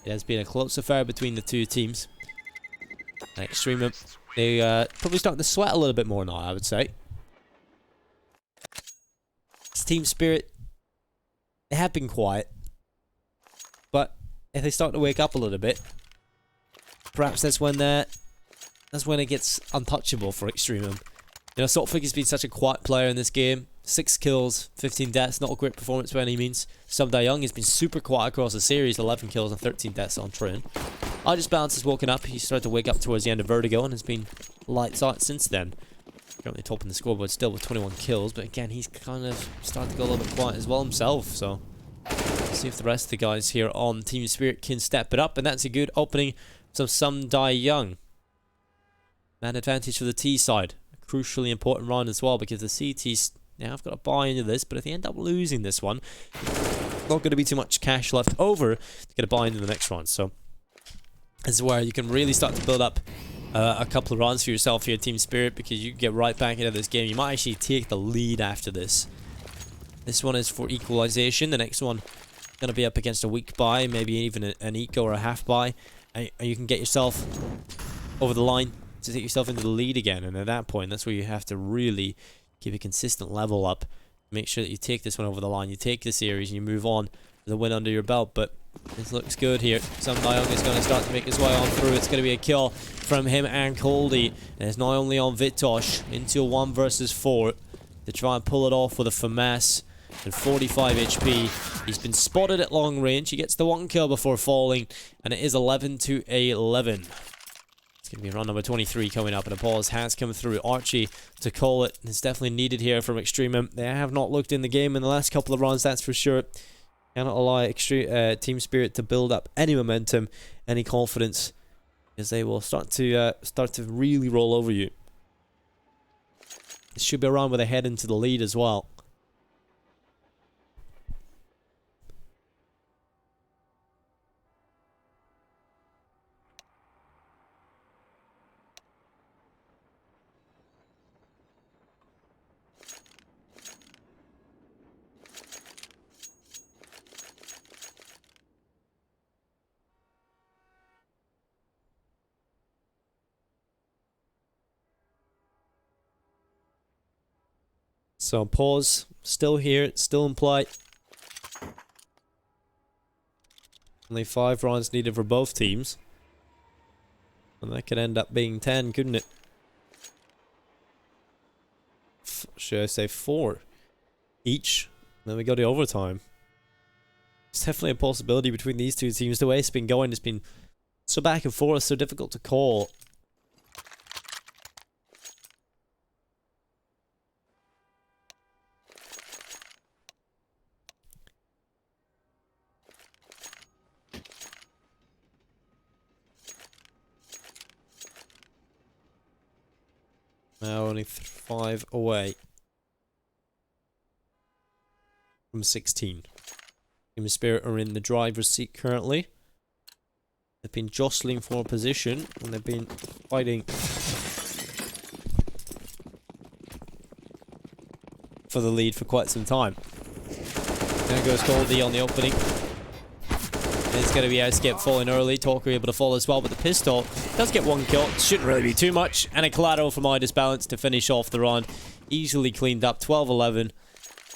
It has been a close affair between the 2 teams. Extremum, they probably starting to sweat a little bit more now, I would say. It's Team Spirit, they have been quiet, but if they start to wake up a little bit, perhaps that's when it gets untouchable for Extremum. You know, Saltfig has been such a quiet player in this game. 6 kills, 15 deaths, not a great performance by any means. Young has been super quiet across the series, 11 kills and 13 deaths on Trin. iDisbalance has woken up, he started to wake up towards the end of Vertigo and has been lights out since then. Currently topping the scoreboard still with 21 kills, but again, he's kind of starting to go a little bit quiet as well himself, so let's see if the rest of the guys here on Team Spirit can step it up, and that's a good opening from Young. Man advantage for the T side. A crucially important round as well, because the CTs now have got to buy into this, but if they end up losing this one, not going to be too much cash left over to get a buy into the next round, so this is where you can really start to build up a couple of runs for yourself here, Team Spirit, because you can get right back into this game. You might actually take the lead after this. This one is for equalization. The next one going to be up against a weak buy, maybe even an eco or a half buy, and you can get yourself over the line to take yourself into the lead again. And at that point, that's where you have to really keep a consistent level up. Make sure that you take this one over the line. You take the series and you move on to the win under your belt. But this looks good here. Young is going to start to make his way on through. It's going to be a kill from him and Coldy. And it's now only on Vitosh into a 1 versus 4 to try and pull it off with a FAMAS and 45 HP. He's been spotted at long range. He gets the 1 kill before falling, and it is 11 to 11. It's going to be round number 23 coming up, and a pause has come through. Archie to call it. It's definitely needed here from Extremum. They have not looked in the game in the last couple of rounds, that's for sure. Cannot allow Team Spirit to build up any momentum, any confidence, as they will start to really roll over you. This should be a round where they head into the lead as well. So pause, still here, still in play. Only 5 rounds needed for both teams. And that could end up being 10, couldn't it? Should I say 4 each? Then we go to overtime. It's definitely a possibility between these 2 teams. The way it's been going, it's been so back and forth, so difficult to call. Now only 5 away from 16. Team Spirit are in the driver's seat currently. They've been jostling for a position, and they've been fighting for the lead for quite some time. There goes Goldie on the opening. It's going to be Escape falling early. Talker able to fall as well, but the pistol does get 1 kill. Shouldn't really be too much. And a collateral from iDisbalance to finish off the round. Easily cleaned up. 12-11.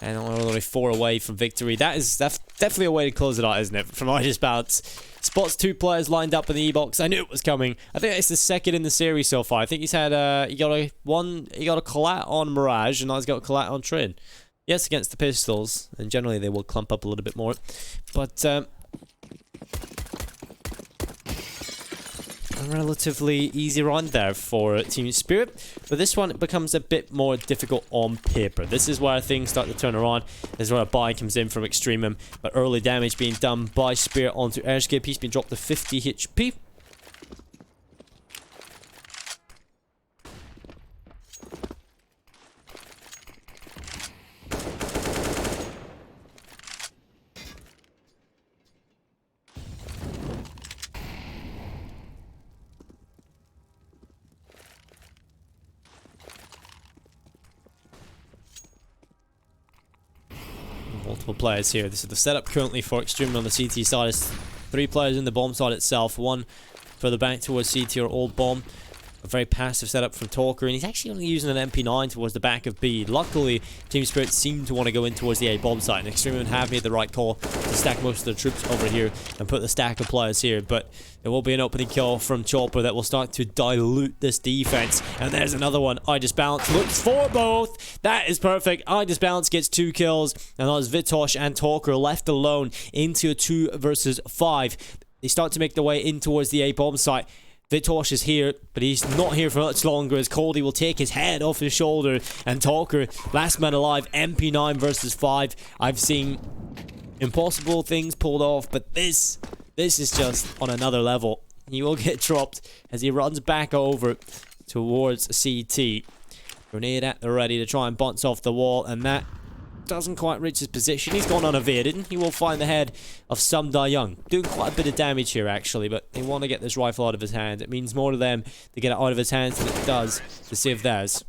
And only 4 away from victory. That's definitely a way to close it out, isn't it? From iDisbalance. Spots 2 players lined up in the E-box. I knew it was coming. I think it's the second in the series so far. I think he's had he got a collat on Mirage, and now he's got a collat on Trin. Yes, against the pistols, and generally they will clump up a little bit more. But a relatively easy round there for Team Spirit, but this one becomes a bit more difficult on paper. This is where things start to turn around. This is where a buy comes in from Extremum, but early damage being done by Spirit onto Erskip. He's been dropped to 50 HP. multiple players here. This is the setup currently for Extremum on the CT side. It's 3 players in the bomb side itself. 1 further back towards CT or old bomb. A very passive setup from Talker, and he's actually only using an MP9 towards the back of B. Luckily, Team Spirit seem to want to go in towards the A bomb site, and Extremum have made the right call to stack most of their troops over here and put the stack of players here. But there will be an opening kill from Chopper that will start to dilute this defense. And there's another one. I Just Balance looks for both. That is perfect. I Just Balance gets 2 kills, and that is Vitosh and Talker left alone into a 2 versus 5. They start to make their way in towards the A bomb site. Vitosh is here, but he's not here for much longer as Coldie will take his head off his shoulder. And Talker, last man alive, MP9 versus 5. I've seen impossible things pulled off, but this is just on another level. He will get dropped as he runs back over towards CT. Grenade at the ready to try and bounce off the wall, and that doesn't quite reach his position. He's gone unevaded. He will find the head of Sum Da Young. Doing quite a bit of damage here, actually, but they want to get this rifle out of his hand. It means more to them to get it out of his hands than it does to save theirs.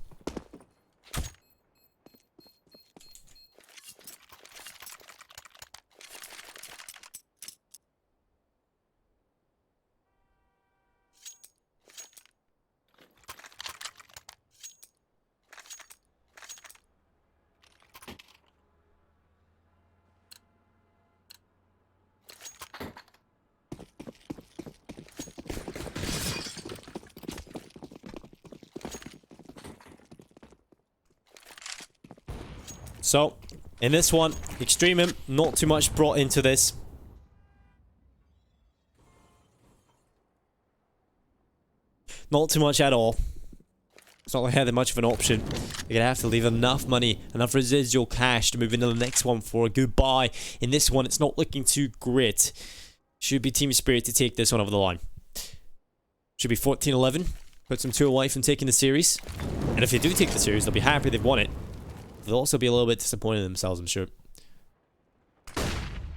So, in this one, Extremum, not too much brought into this. Not too much at all. It's not like they had much of an option. They're going to have to leave enough money, enough residual cash to move into the next one for a goodbye. In this one, it's not looking too great. Should be Team Spirit to take this one over the line. Should be 14-11. Puts them 2 away from taking the series. And if they do take the series, they'll be happy they've won it. They'll also be a little bit disappointed in themselves, I'm sure.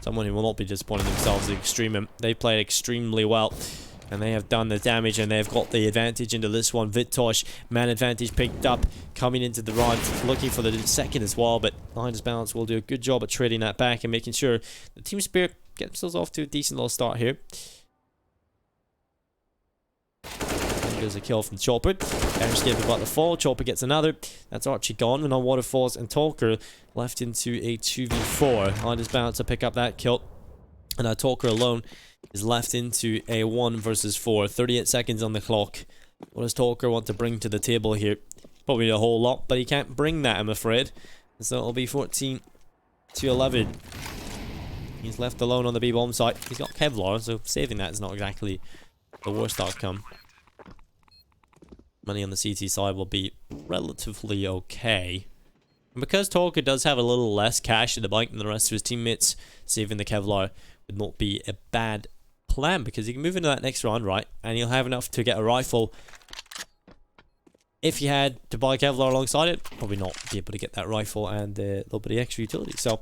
Someone who will not be disappointed in themselves is Extremum. They played extremely well, and they have done the damage, and they've got the advantage into this one. Vitosh, man advantage picked up, coming into the round, looking for the second as well, but I Just Balance will do a good job at trading that back and making sure the Team Spirit get themselves off to a decent little start here. There's a kill from Chopper. Escape about the fall. Chopper gets another. That's Archie gone. And on Waterfalls and Talker left into a 2v4. I Just Balance to pick up that kill. And now Talker alone is left into a 1 versus 4. 38 seconds on the clock. What does Talker want to bring to the table here? Probably a whole lot, but he can't bring that, I'm afraid. And so it'll be 14-11. He's left alone on the B-bomb site. He's got Kevlar, so saving that is not exactly the worst outcome. Money on the CT side will be relatively okay. And because Talker does have a little less cash in the bank than the rest of his teammates, saving the Kevlar would not be a bad plan, because he can move into that next round, right? And he'll have enough to get a rifle. If he had to buy Kevlar alongside it, probably not be able to get that rifle and a little bit of extra utility. So,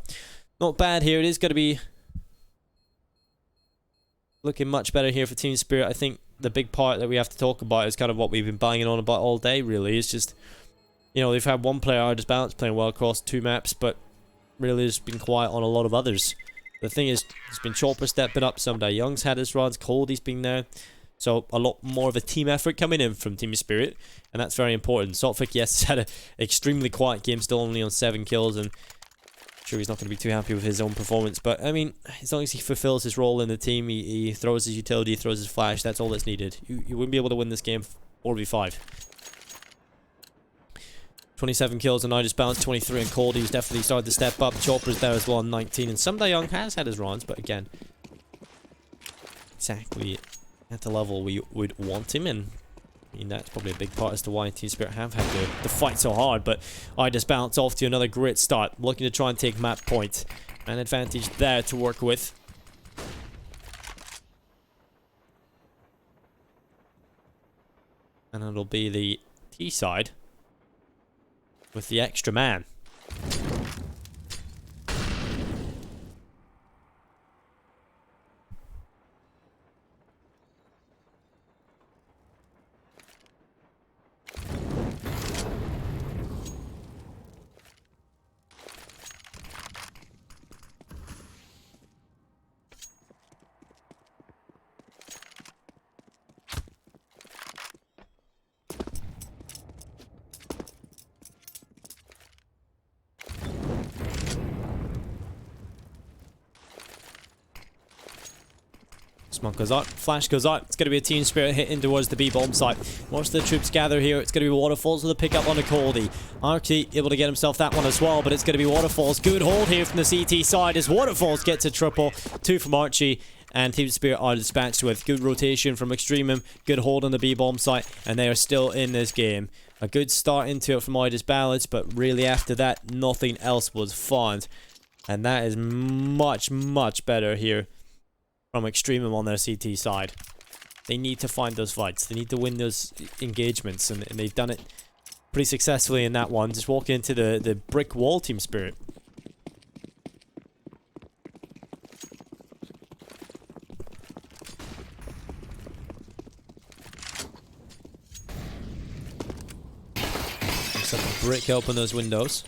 not bad here. It is going to be looking much better here for Team Spirit. I think the big part that we have to talk about is kind of what we've been banging on about all day, really. It's just, you know, they've had one player, I Just Balance, playing well across 2 maps, but really has been quiet on a lot of others. The thing is, it's been Chopper stepping up, Sum Da Young's had his runs, Coldie's been there. So a lot more of a team effort coming in from Team Spirit, and that's very important. Saltfic, yes, had an extremely quiet game, still only on 7 kills, and I'm sure he's not going to be too happy with his own performance. But, I mean, as long as he fulfills his role in the team, he throws his utility, he throws his flash, that's all that's needed. You wouldn't be able to win this game 4v5. 27 kills, and I Just Balance 23, and Coldie's definitely started to step up. Chopper's there as well, 19, and Sum Da Young has had his runs, but again, exactly at the level we would want him, and I mean, that's probably a big part as to why Team Spirit have had to fight so hard. But I Just Balance off to another great start, looking to try and take map point. An advantage there to work with. And it'll be the T side with the extra man. Smoke goes out. Flash goes out. It's going to be a Team Spirit hit in towards the B-bomb site. Watch the troops gather here. It's going to be Waterfalls with a pickup on a Coldy. Archie able to get himself that one as well, but it's going to be Waterfalls. Good hold here from the CT side as Waterfalls gets a triple. 2 from Archie. And Team Spirit are dispatched with good rotation from Extremum. Good hold on the B-bomb site. And they are still in this game. A good start into it from Idis Balance, but really after that, nothing else was found. And that is much, much better here from Extremum on their CT side. They need to find those fights. They need to win those engagements, and they've done it pretty successfully in that one. Just walk into the brick wall, Team Spirit. Looks like a brick open those windows.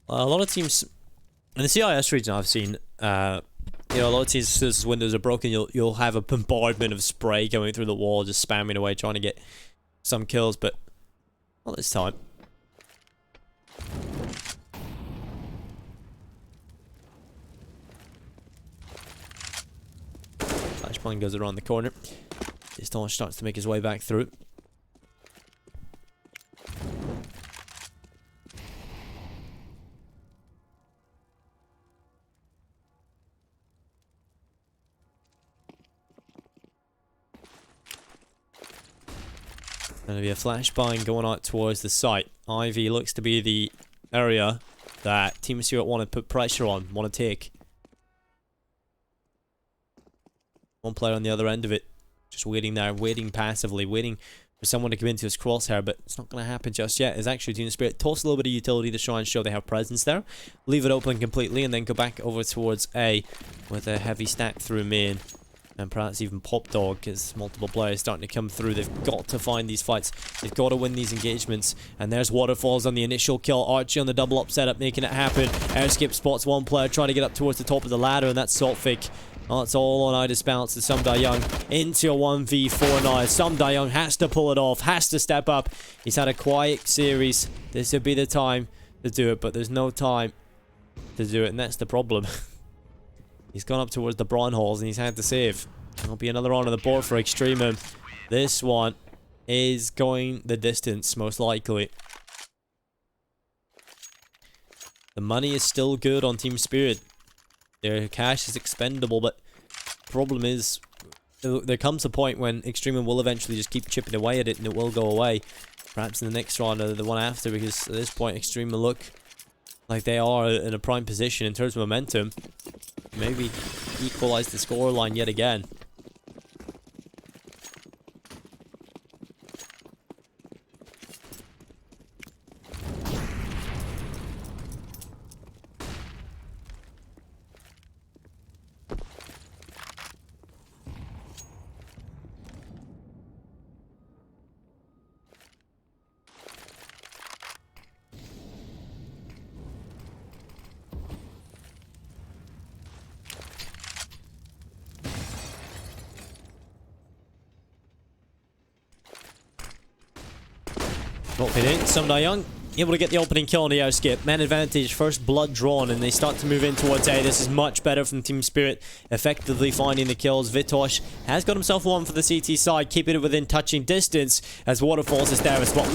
A lot of teams in the CIS region I've seen, you know, a lot of teams, as windows are broken, you'll have a bombardment of spray going through the wall, just spamming away, trying to get some kills, but not this time. Flashbang goes around the corner. Distal starts to make his way back through. Going to be a flashbang going out towards the site. Ivy looks to be the area that Team Spirit want to put pressure on, want to take. One player on the other end of it, just waiting there, waiting passively, waiting for someone to come into his crosshair, but it's not going to happen just yet. It's actually Team Spirit toss a little bit of utility to try and show they have presence there, leave it open completely, and then go back over towards A with a heavy stack through main. And perhaps even Pop Dog, because multiple players starting to come through. They've got to find these fights. They've got to win these engagements. And there's Waterfalls on the initial kill. Archie on the double up setup, making it happen. Airskip spots one player trying to get up towards the top of the ladder, and that's Salt Fake. Oh, it's all on Idis Bounce to Sum Young into a 1v4 now. Sum Young has to pull it off, has to step up. He's had a quiet series. This would be the time to do it, but there's no time to do it, and that's the problem. He's gone up towards the Brawn Halls and he's had to save. There'll be another on the board for Extremum. This one is going the distance, most likely. The money is still good on Team Spirit. Their cash is expendable, but the problem is there comes a point when Extremum will eventually just keep chipping away at it and it will go away. Perhaps in the next round or the one after, because at this point Extremum look like they are in a prime position in terms of momentum. Maybe equalize the scoreline yet again. Drop it in. Sum Young able to get the opening kill on the airskip. Man advantage, first blood drawn, and they start to move in towards A. This is much better from Team Spirit, effectively finding the kills. Vitosh has got himself one for the CT side, keeping it within touching distance as Waterfalls is there as well.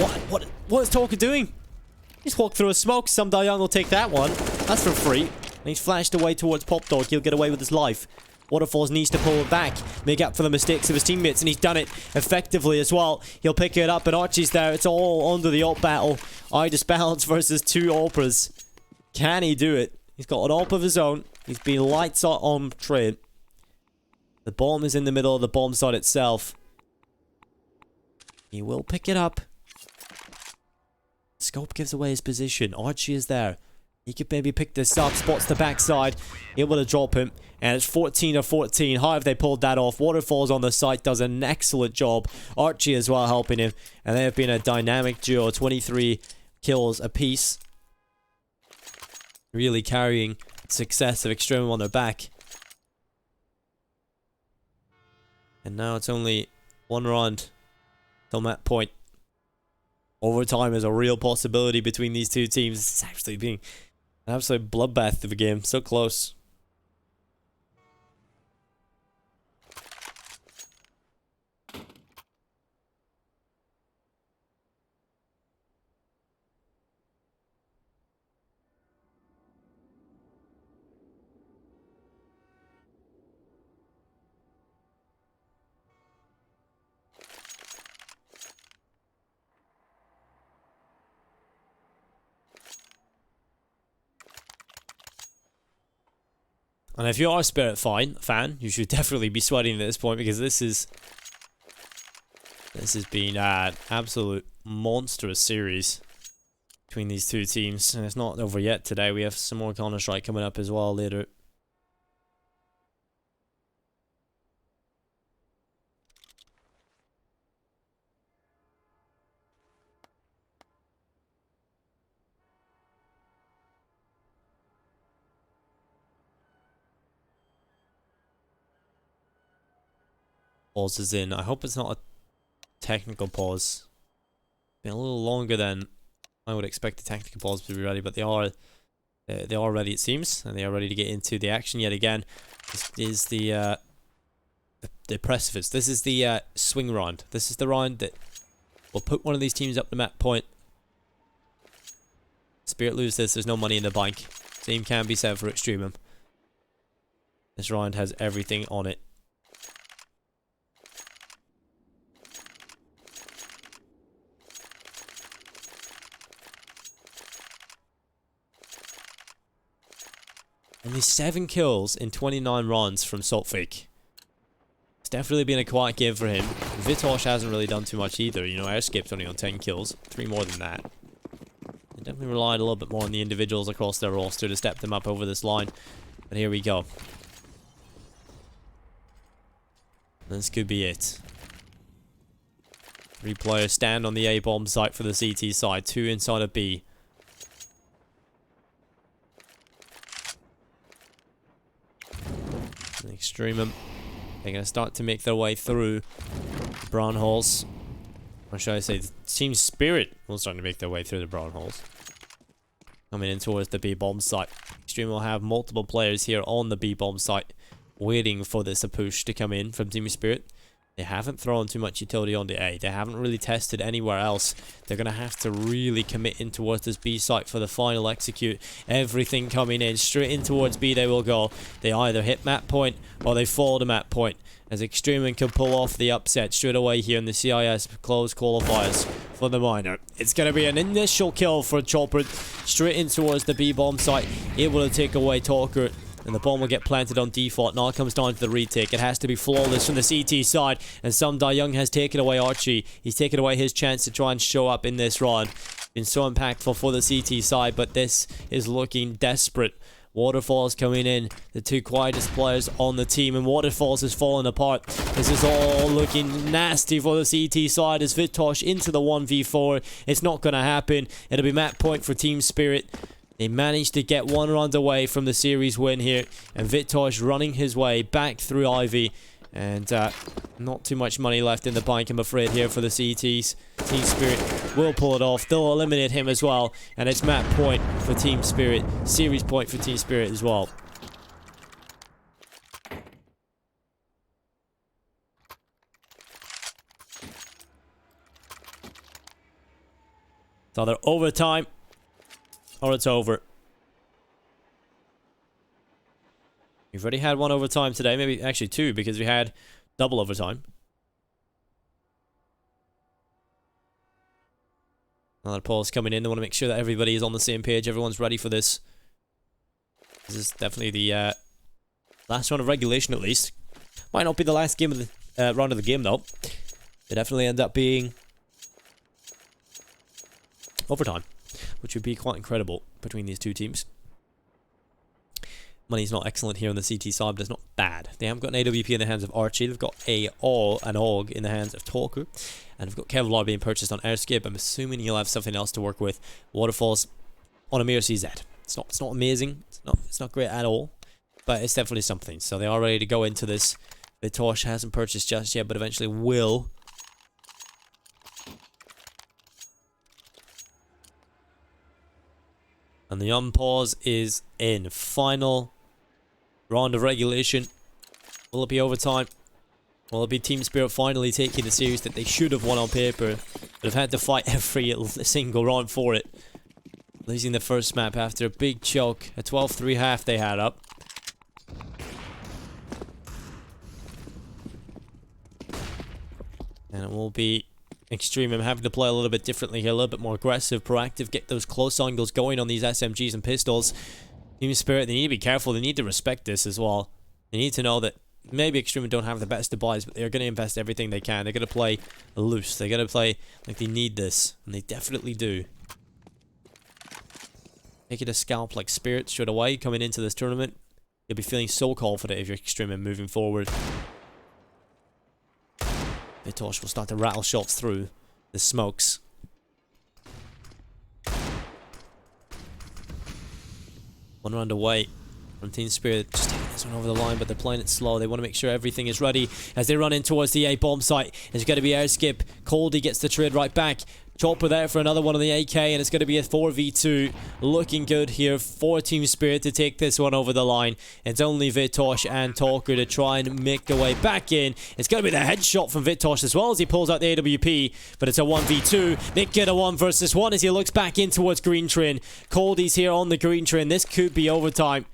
What is Talker doing? He's walked through a smoke. Sum Young will take that one. That's for free. And he's flashed away towards Pop Dog. He'll get away with his life. Waterfalls needs to pull it back, make up for the mistakes of his teammates, and he's done it effectively as well. He'll pick it up, and Archie's there. It's all under the AWP battle. Idis Balance versus 2 AWPers. Can he do it? He's got an AWP of his own. He's been lights out on trade. The bomb is in the middle of the bomb site itself. He will pick it up. Scope gives away his position. Archie is there. He could maybe pick this up, spots the backside, able to drop him, and it's 14-14. How have they pulled that off? Waterfalls on the site does an excellent job. Archie as well helping him, and they have been a dynamic duo, 23 kills apiece. Really carrying success of Extremum on their back. And now it's only one round till that point. Overtime is a real possibility between these two teams. It's actually being an absolute bloodbath of a game. So close. And if you are a Spirit fan, you should definitely be sweating at this point, because this has been an absolute monstrous series between these two teams. And it's not over yet today. We have some more Counter-Strike coming up as well later. Pause is in. I hope it's not a technical pause. Been a little longer than I would expect the technical pause to be ready, but they are ready, it seems, and they are ready to get into the action yet again. This is the precipice. This is the swing round. This is the round that will put one of these teams up the map point. Spirit lose this, there's no money in the bank. Same can be said for Extremum. This round has everything on it. Only 7 kills in 29 rounds from Saltfake. It's definitely been a quiet game for him. Vitosh hasn't really done too much either. You know, Airskip's only on 10 kills. 3 more than that. They definitely relied a little bit more on the individuals across their roster to step them up over this line. But here we go. This could be it. 3 players stand on the A-bomb site for the CT side. 2 inside of B. Extremum, they're going to start to make their way through the brown holes. Or should I say, the Team Spirit will start to make their way through the brown holes. Coming in towards the B-bomb site. Extreme will have multiple players here on the B-bomb site waiting for this push to come in from Team Spirit. They haven't thrown too much utility on the A. They haven't really tested anywhere else. They're going to have to really commit in towards this B site for the final execute. Everything coming in. Straight in towards B they will go. They either hit map point or they fall to map point. As Extremum can pull off the upset straight away here in the CIS closed qualifiers for the minor. It's going to be an initial kill for Chopper. Straight in towards the B-bomb site. Able to take away Talker. And the bomb will get planted on default. Now it comes down to the retake. It has to be flawless from the CT side. And Some Da Young has taken away Archie. He's taken away his chance to try and show up in this round. Been so impactful for the CT side, but this is looking desperate. Waterfalls coming in, the 2 quietest players on the team, and Waterfalls is falling apart. This is all looking nasty for the CT side as Vitosh into the 1v4. It's not going to happen. It'll be map point for Team Spirit. They managed to get 1 round away from the series win here, and Vitosh running his way back through Ivy. And not too much money left in the bank, I'm afraid, here for the CTs. Team Spirit will pull it off. They'll eliminate him as well. And it's map point for Team Spirit. Series point for Team Spirit as well. It's either overtime or it's over. We've already had 1 overtime today, maybe actually 2, because we had double overtime. Another pause coming in. They want to make sure that everybody is on the same page. Everyone's ready for this. This is definitely the last round of regulation, at least. Might not be the last game of the round of the game, though. They definitely end up being overtime, which would be quite incredible between these two teams. Money's not excellent here on the CT side, but it's not bad. They haven't got an AWP in the hands of Archie. They've got an AUG in the hands of Talker. And they've got Kevlar being purchased on Airskip. I'm assuming he'll have something else to work with. Waterfalls on a mere CZ. It's not amazing. It's not great at all. But it's definitely something. So they are ready to go into this. Vitosh hasn't purchased just yet, but eventually will. And the unpause is in. Final round of regulation. Will it be overtime? Will it be Team Spirit finally taking the series that they should have won on paper, but have had to fight every single round for it? Losing the first map after a big choke. A 12-3 half they had up. And it will be Extremum having to play a little bit differently here, a little bit more aggressive, proactive, get those close angles going on these SMGs and pistols. Team Spirit, they need to be careful. They need to respect this as well. They need to know that maybe Extremum don't have the best of buys, but they're going to invest everything they can. They're going to play loose. They're going to play like they need this, and they definitely do. Taking a scalp like Spirit straight away coming into this tournament. You'll be feeling so confident if you're Extremum moving forward. Vitosh will start to rattle shots through the smokes. One round away from Team Spirit, just taking this one over the line, but they're playing it slow. They want to make sure everything is ready as they run in towards the A bomb site. It's going to be air skip. Coldy gets the trade right back. Chopper there for another one on the AK, and it's going to be a 4v2. Looking good here for Team Spirit to take this one over the line. It's only Vitosh and Talker to try and make their way back in. It's going to be the headshot from Vitosh as well as he pulls out the AWP, but it's a 1v2. Make it a 1 versus 1 as he looks back in towards green train. Coldy's here on the green train. This could be overtime,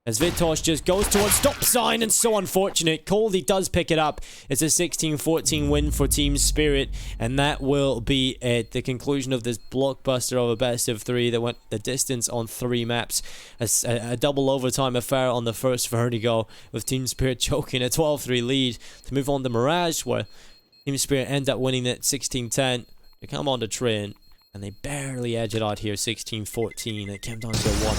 as Vitosh just goes towards stop sign, and so unfortunate. Coldy does pick it up. It's a 16-14 win for Team Spirit, and that will be at the conclusion of this blockbuster of a best of 3 that went the distance on 3 maps. A double overtime affair on the first Vertigo, with Team Spirit choking a 12-3 lead to move on to Mirage, where Team Spirit end up winning it 16-10. They come on to train, and they barely edge it out here 16-14. It came down to 1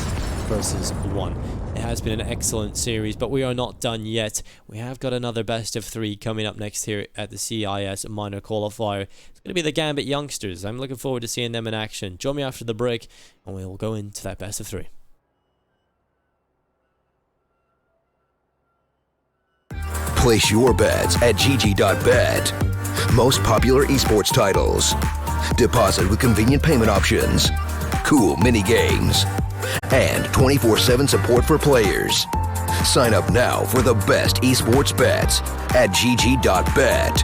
versus 1. It has been an excellent series, but we are not done yet. We have got another best of 3 coming up next here at the CIS Minor Qualifier. It's going to be the Gambit youngsters. I'm looking forward to seeing them in action. Join me after the break, and we'll go into that best of 3. Place your bets at gg.bet. Most popular esports titles. Deposit with convenient payment options. Cool mini games. And 24/7 support for players. Sign up now for the best esports bets at gg.bet.